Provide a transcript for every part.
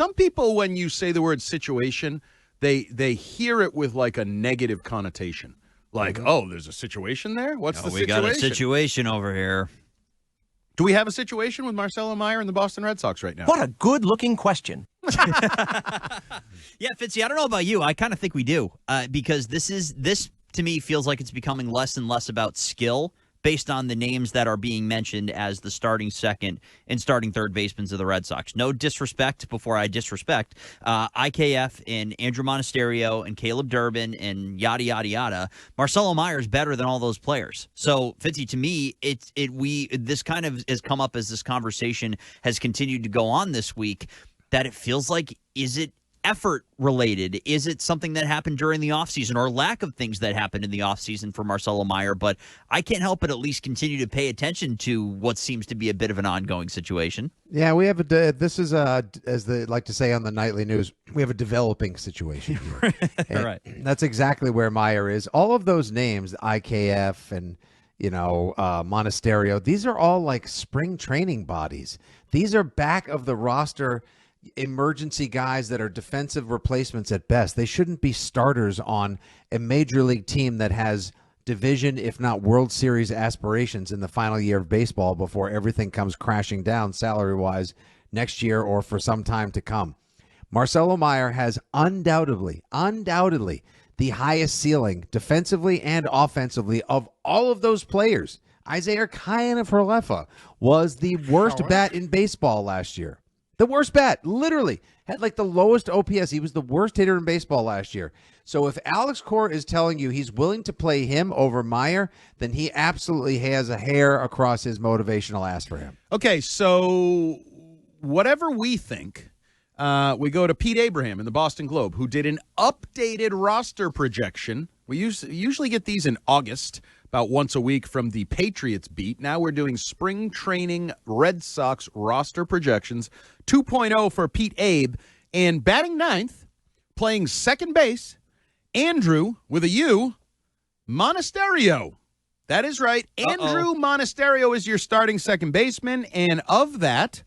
Some people, when you say the word situation, they hear it with like a negative connotation. Like, oh, there's a situation there? What's the situation? We got a situation over here. Do we have a situation with Marcelo Mayer and the Boston Red Sox right now? What a good-looking question. Yeah, Fitzy, I don't know about you. I kind of think we do because this to me feels like it's becoming less and less about skill based on the names that are being mentioned as the starting second and starting third basemen of the Red Sox. No disrespect before I disrespect. IKF and Andrew Monasterio and Caleb Durbin and yada, yada, yada. Marcelo Mayer is better than all those players. So, Fitzy, to me, this kind of has come up as this conversation has continued to go on this week, that it feels like, is it effort related? Is it something that happened during the offseason or lack of things that happened in the offseason for Marcelo Mayer? But I can't help but at least continue to pay attention to what seems to be a bit of an ongoing situation. Yeah, we have this is as they like to say on the nightly news, we have a developing situation here. Right. That's exactly where Meyer is. All of those names, IKF and Monasterio, these are all like spring training bodies. These are back of the roster emergency guys that are defensive replacements at best. They shouldn't be starters on a major league team that has division, if not World Series aspirations in the final year of baseball before everything comes crashing down salary-wise next year or for some time to come. Marcelo Mayer has undoubtedly the highest ceiling defensively and offensively of all of those players. Isaiah Kiner-Falefa was the worst bat in baseball last year. The worst bat, literally, had like the lowest OPS. He was the worst hitter in baseball last year. So if Alex Cora is telling you he's willing to play him over Meyer, then he absolutely has a hair across his motivational ass for him. Okay, so whatever we think, we go to Pete Abraham in the Boston Globe, who did an updated roster projection. We usually get these in August, about once a week from the Patriots beat. Now we're doing spring training Red Sox roster projections. 2.0 for Pete Abe. And batting ninth, playing second base, Andrew, with a U, Monasterio. That is right. Andrew Monasterio is your starting second baseman. And of that,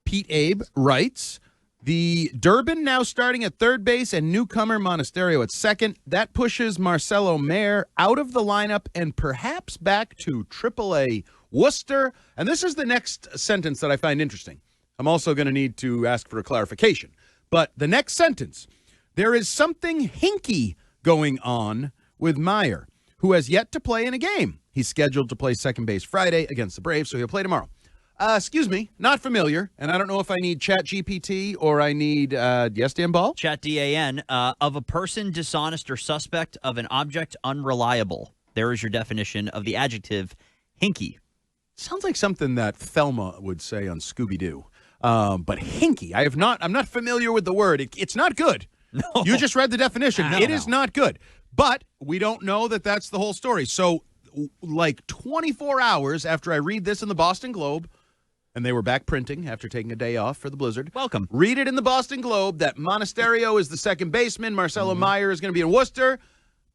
Pete Abe writes, the Durbin now starting at third base and newcomer Monasterio at second. That pushes Marcelo Mayer out of the lineup and perhaps back to AAA Worcester. And this is the next sentence that I find interesting. I'm also going to need to ask for a clarification. But the next sentence, there is something hinky going on with Meyer, who has yet to play in a game. He's scheduled to play second base Friday against the Braves, so he'll play tomorrow. Excuse me, not familiar, and I don't know if I need Chat GPT or I need, yes, Dan Ball? Chat DAN, of a person dishonest or suspect of an object unreliable. There is your definition of the adjective hinky. Sounds like something that Thelma would say on Scooby-Doo. But hinky, I'm not familiar with the word. It's not good. No. You just read the definition. No. It is not good. But we don't know that that's the whole story. So, like 24 hours after I read this in the Boston Globe, and they were back printing after taking a day off for the blizzard. Welcome. Read it in the Boston Globe that Monasterio is the second baseman. Marcelo Mayer is going to be in Worcester.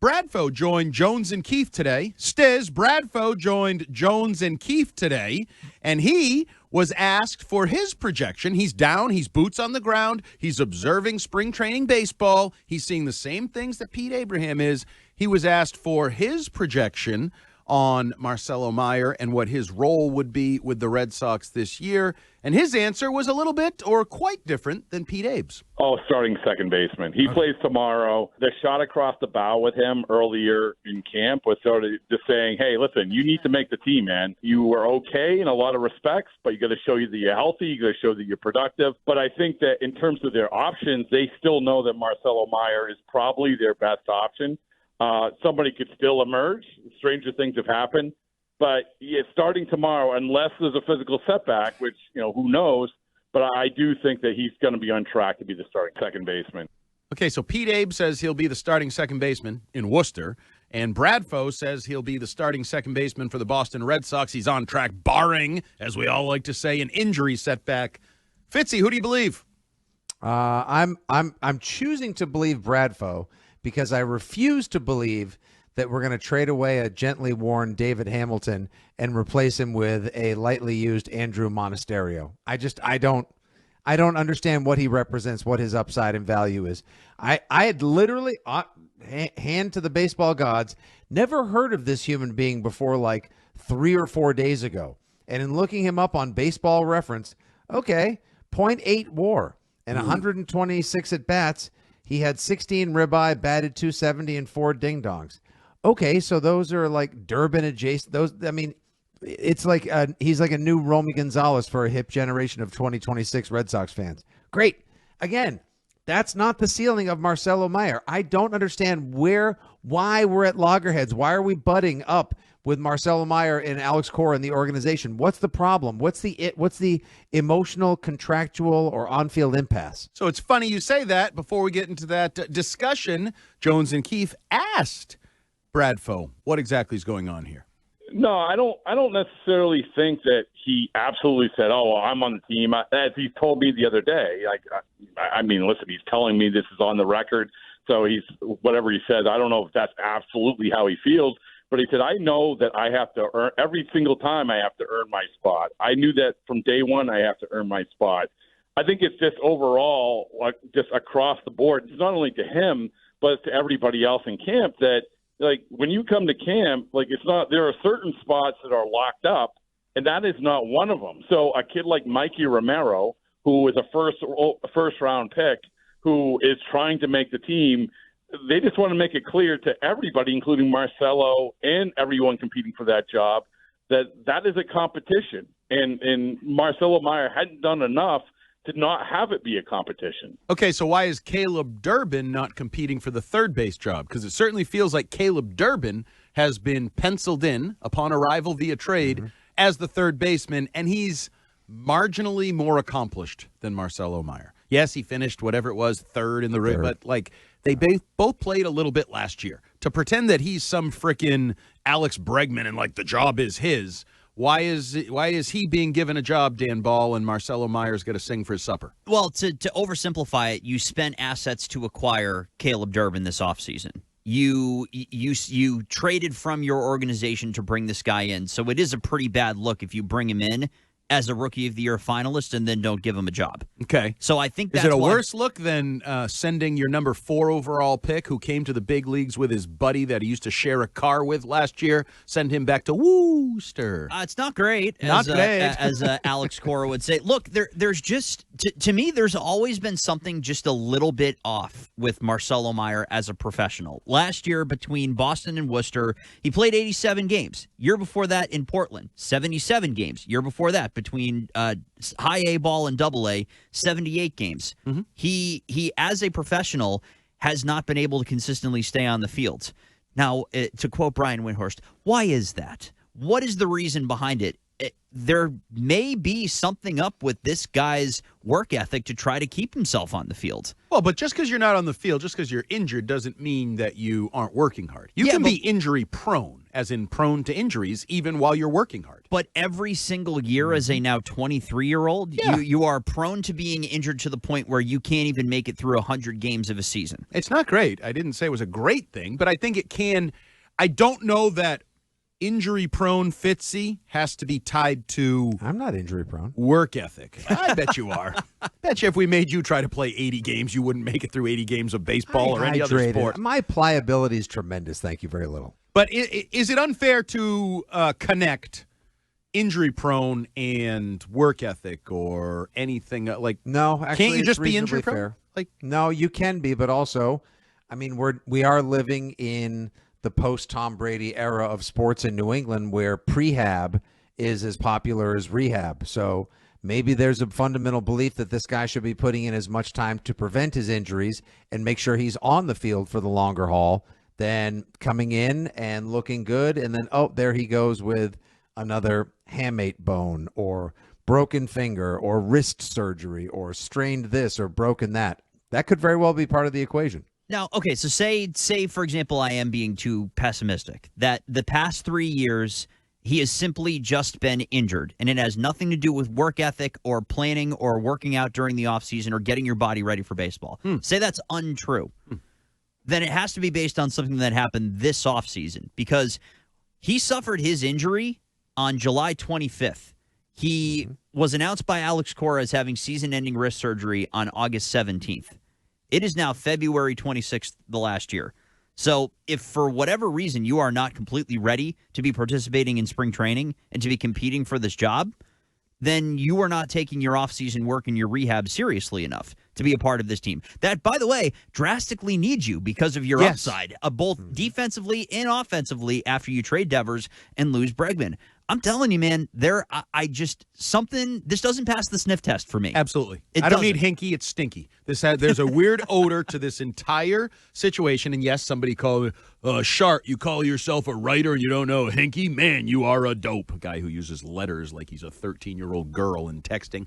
Bradfo joined Jones and Keefe today. Bradfo joined Jones and Keefe today, and he was asked for his projection. He's down. He's boots on the ground. He's observing spring training baseball. He's seeing the same things that Pete Abraham is. He was asked for his projection on Marcelo Mayer and what his role would be with the Red Sox this year. And his answer was a little bit or quite different than Pete Abe's. Oh, starting second baseman. He plays tomorrow. The shot across the bow with him earlier in camp was sort of just saying, hey, listen, you need to make the team, man. You were okay in a lot of respects, but you got to show you that you're healthy. You got to show that you're productive. But I think that in terms of their options, they still know that Marcelo Mayer is probably their best option. Somebody could still emerge. Stranger things have happened. But starting tomorrow, unless there's a physical setback, which, who knows, but I do think that he's going to be on track to be the starting second baseman. Okay, so Pete Abe says he'll be the starting second baseman in Worcester, and Bradfo says he'll be the starting second baseman for the Boston Red Sox. He's on track, barring, as we all like to say, an injury setback. Fitzy, who do you believe? I'm choosing to believe Bradfo, because I refuse to believe that we're going to trade away a gently worn David Hamilton and replace him with a lightly used Andrew Monasterio. I don't understand what he represents, what his upside and value is. I had literally, hand to the baseball gods, never heard of this human being before like 3 or 4 days ago. And in looking him up on Baseball Reference, okay, .8 WAR and 126 at bats. He had 16 ribeye, batted .270 and 4 ding-dongs. Okay, so those are like Durbin adjacent. Those, I mean, it's like he's like a new Romy Gonzalez for a hip generation of 2026 Red Sox fans. Great. Again, that's not the ceiling of Marcelo Mayer. I don't understand why we're at loggerheads. Why are we butting up with Marcelo Mayer and Alex Cora in the organization? What's the problem? What's the emotional, contractual, or on-field impasse? So it's funny you say that. Before we get into that discussion, Jones and Keith asked Bradfo what exactly is going on here. No, I don't necessarily think that he absolutely said, "Oh, well, I'm on the team," as he told me the other day. I mean, listen, he's telling me this is on the record, so he's whatever he says. I don't know if that's absolutely how he feels, but he said, "I know that I have to earn every single time. I have to earn my spot. I knew that from day one. I have to earn my spot." I think it's just overall, like just across the board. It's not only to him, but to everybody else in camp that. Like when you come to camp, like it's not. There are certain spots that are locked up, and that is not one of them. So a kid like Mikey Romero, who is a first round pick, who is trying to make the team, they just want to make it clear to everybody, including Marcelo and everyone competing for that job, that is a competition, and Marcelo Mayer hadn't done enough to not have it be a competition. Okay, so why is Caleb Durbin not competing for the third base job? Because it certainly feels like Caleb Durbin has been penciled in upon arrival via trade as the third baseman, and he's marginally more accomplished than Marcelo Mayer. Yes, he finished whatever it was, third in the race, but like they both played a little bit last year. To pretend that he's some frickin' Alex Bregman and like the job is his. Why is he being given a job, Dan Ball, and Marcelo Mayer's going to sing for his supper? Well, to oversimplify it, you spent assets to acquire Caleb Durbin this offseason. You traded from your organization to bring this guy in, so it is a pretty bad look if you bring him in as a Rookie of the Year finalist and then don't give him a job. Okay. So I think that's Is it a worse look than sending your number 4 overall pick who came to the big leagues with his buddy that he used to share a car with last year, send him back to Worcester? It's not great. Not great. As Alex Cora would say. Look, there's just, to me, there's always been something just a little bit off with Marcelo Mayer as a professional. Last year between Boston and Worcester, he played 87 games. Year before that in Portland, 77 games. Year before that between high A ball and double A, 78 games. Mm-hmm. He as a professional has not been able to consistently stay on the field. Now, to quote Brian Windhorst, why is that? What is the reason behind it? There may be something up with this guy's work ethic to try to keep himself on the field. Well, but just because you're not on the field, just because you're injured, doesn't mean that you aren't working hard. You can be injury prone, as in prone to injuries, even while you're working hard. But every single year as a now 23-year-old, you are prone to being injured to the point where you can't even make it through 100 games of a season. It's not great. I didn't say it was a great thing, but I think it can. I don't know that injury-prone Fitzy has to be tied to... I'm not injury-prone. ...work ethic. I bet you are. Bet you if we made you try to play 80 games, you wouldn't make it through 80 games of baseball or any other sport. My pliability is tremendous. Thank you very little. But is it unfair to connect injury-prone and work ethic or anything like... No, actually, can't you just be injury-prone? Like, no, you can be, but also, I mean, we are living in the post-Tom Brady era of sports in New England where prehab is as popular as rehab. So maybe there's a fundamental belief that this guy should be putting in as much time to prevent his injuries and make sure he's on the field for the longer haul than coming in and looking good. And then, oh, there he goes with another hamate bone or broken finger or wrist surgery or strained this or broken that. That could very well be part of the equation. Now, okay, so say, for example, I am being too pessimistic, that the past 3 years he has simply just been injured, and it has nothing to do with work ethic or planning or working out during the offseason or getting your body ready for baseball. Say that's untrue. Then it has to be based on something that happened this offseason because he suffered his injury on July 25th. He was announced by Alex Cora as having season-ending wrist surgery on August 17th. It is now February 26th, the last year. So if for whatever reason you are not completely ready to be participating in spring training and to be competing for this job, then you are not taking your off-season work and your rehab seriously enough to be a part of this team. That, by the way, drastically needs you because of your upside, both defensively and offensively after you trade Devers and lose Bregman. I'm telling you, man, this doesn't pass the sniff test for me. Absolutely. I don't need hinky, it's stinky. There's a weird odor to this entire situation. And yes, somebody called Shart, you call yourself a writer and you don't know hinky? Man, you are a dope. A guy who uses letters like he's a 13-year-old girl in texting.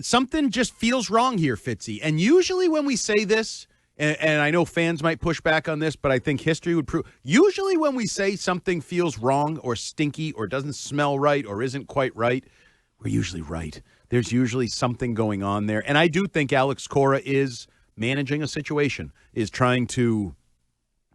Something just feels wrong here, Fitzy. And usually when we say this, and I know fans might push back on this, but I think history would prove, usually when we say something feels wrong or stinky or doesn't smell right or isn't quite right, we're usually right. There's usually something going on there. And I do think Alex Cora is managing a situation, is trying to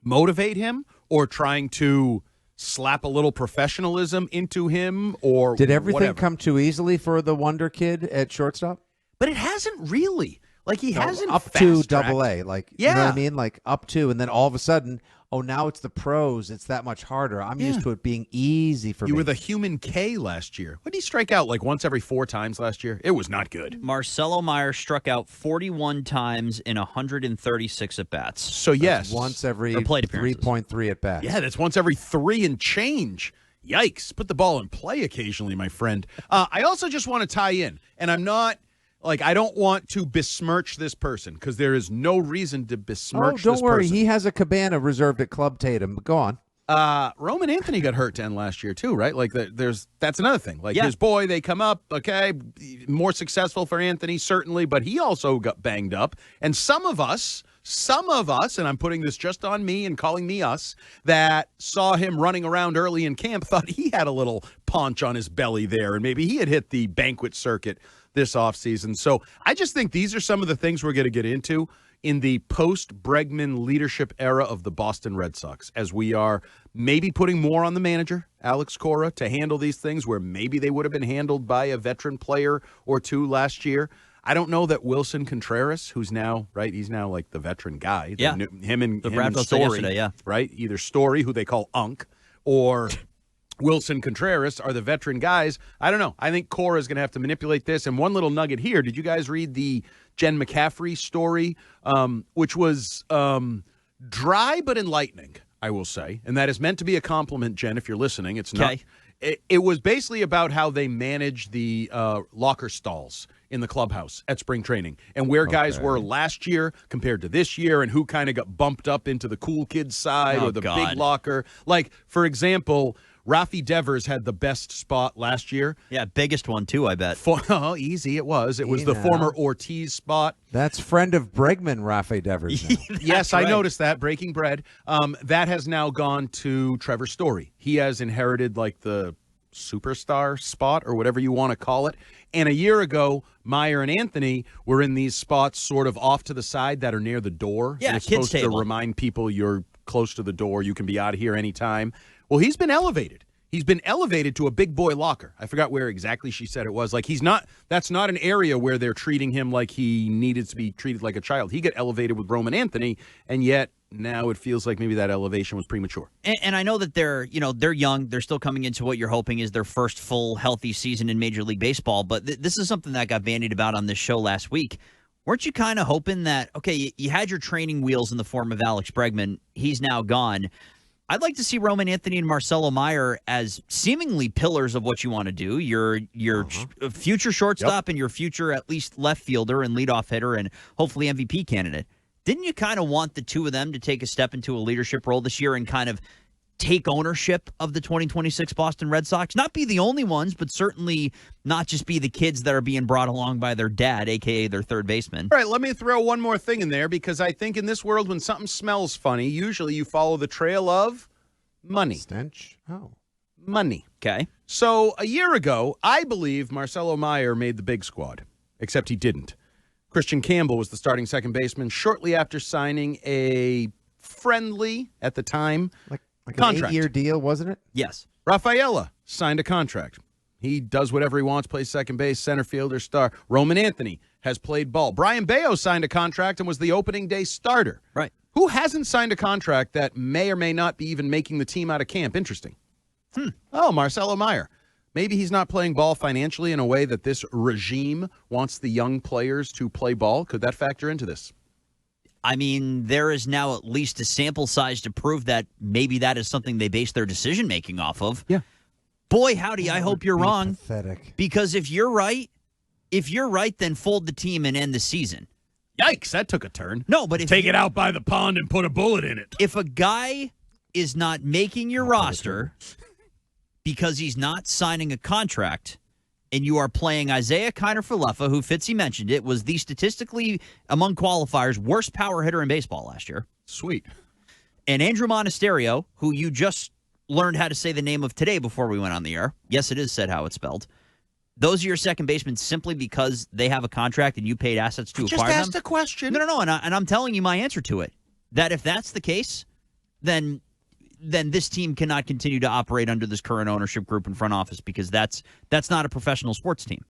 motivate him or trying to slap a little professionalism into him or Did everything whatever. come too easily for the Wonder Kid at shortstop? But it hasn't really. Like, he hasn't up to fast-tracked. AA, you know what I mean? Like up to, and then all of a sudden, now it's the pros. It's that much harder. I'm used to it being easy for me. You were the human K last year. What did he strike out like once every 4 times last year? It was not good. Marcelo Mayer struck out 41 times in 136 at-bats. So, yes. That's once every plate appearances. 3.3 at bat. Yeah, that's once every 3 and change. Yikes. Put the ball in play occasionally, my friend. I also just want to tie in, and I'm not... I don't want to besmirch this person because there is no reason to besmirch this person. Don't worry. He has a cabana reserved at Club Tatum. Go on. Roman Anthony got hurt to end last year too, right? That's another thing. His boy, they come up, okay, more successful for Anthony, certainly, but he also got banged up. And some of us, and I'm putting this just on me and calling me us, that saw him running around early in camp thought he had a little paunch on his belly there, and maybe he had hit the banquet circuit this offseason. So I just think these are some of the things we're going to get into in the post-Bregman leadership era of the Boston Red Sox, as we are maybe putting more on the manager, Alex Cora, to handle these things where maybe they would have been handled by a veteran player or two last year. I don't know that Wilson Contreras, who's now, right, he's now like the veteran guy. Yeah. Him and Story, yesterday, right? Either Story, who they call Unk, or Wilson Contreras are the veteran guys. I don't know. I think Cora is going to have to manipulate this. And one little nugget here. Did you guys read the Jen McCaffrey story, which was dry but enlightening, I will say. And that is meant to be a compliment, Jen, if you're listening. It's not. It was basically about how they manage the locker stalls in the clubhouse at spring training and where guys were last year compared to this year and who kind of got bumped up into the cool kids side or the big locker. Like, for example, Rafi Devers had the best spot last year. Yeah, biggest one too, I bet. Easy it was. It was the former Ortiz spot. That's friend of Bregman, Rafi Devers. Yes, right. I noticed that, breaking bread. That has now gone to Trevor Story. He has inherited like the superstar spot or whatever you want to call it. And a year ago, Meyer and Anthony were in these spots sort of off to the side that are near the door. Yeah, it's supposed to remind people you're close to the door. You can be out of here anytime. Well, he's been elevated. He's been elevated to a big boy locker. I forgot where exactly she said it was. Like, that's not an area where they're treating him like he needed to be treated like a child. He got elevated with Roman Anthony, and yet now it feels like maybe that elevation was premature. And I know that they're young. They're still coming into what you're hoping is their first full healthy season in Major League Baseball. But this is something that got bandied about on this show last week. Weren't you kind of hoping that, okay, you had your training wheels in the form of Alex Bregman. He's now gone. I'd like to see Roman Anthony and Marcelo Mayer as seemingly pillars of what you want to do. Your future shortstop and your future at least left fielder and leadoff hitter and hopefully MVP candidate. Didn't you kind of want the two of them to take a step into a leadership role this year and kind of take ownership of the 2026 Boston Red Sox? Not be the only ones, but certainly not just be the kids that are being brought along by their dad, a.k.a. their third baseman. All right, let me throw one more thing in there because I think in this world when something smells funny, usually you follow the trail of money. Stench? Oh. Money. Okay. So a year ago, I believe Marcelo Mayer made the big squad, except he didn't. Christian Campbell was the starting second baseman shortly after signing a friendly, at the time, like contract. An 8-year deal, wasn't it? Yes. Rafaela signed a contract. He does whatever he wants, plays second base, center fielder, star. Roman Anthony has played ball. Brian Bayo signed a contract and was the opening day starter. Right. Who hasn't signed a contract that may or may not be even making the team out of camp? Interesting. Oh, Marcelo Mayer. Maybe he's not playing ball financially in a way that this regime wants the young players to play ball. Could that factor into this? I mean, there is now at least a sample size to prove that maybe that is something they base their decision-making off of. Yeah. Boy, howdy, I hope you're wrong. Pathetic. Because if you're right, then fold the team and end the season. Yikes, that took a turn. No, but if Take it out by the pond and put a bullet in it. If a guy is not making your roster because he's not signing a contract, and you are playing Isaiah Kiner-Falefa, who Fitzy mentioned it, was the statistically, among qualifiers, worst power hitter in baseball last year. Sweet. And Andrew Monasterio, who you just learned how to say the name of today before we went on the air. Yes, it is said how it's spelled. Those are your second basemen simply because they have a contract and you paid assets to acquire them? Just asked a question. No, and I'm telling you my answer to it. That if that's the case, then this team cannot continue to operate under this current ownership group and front office because that's not a professional sports team.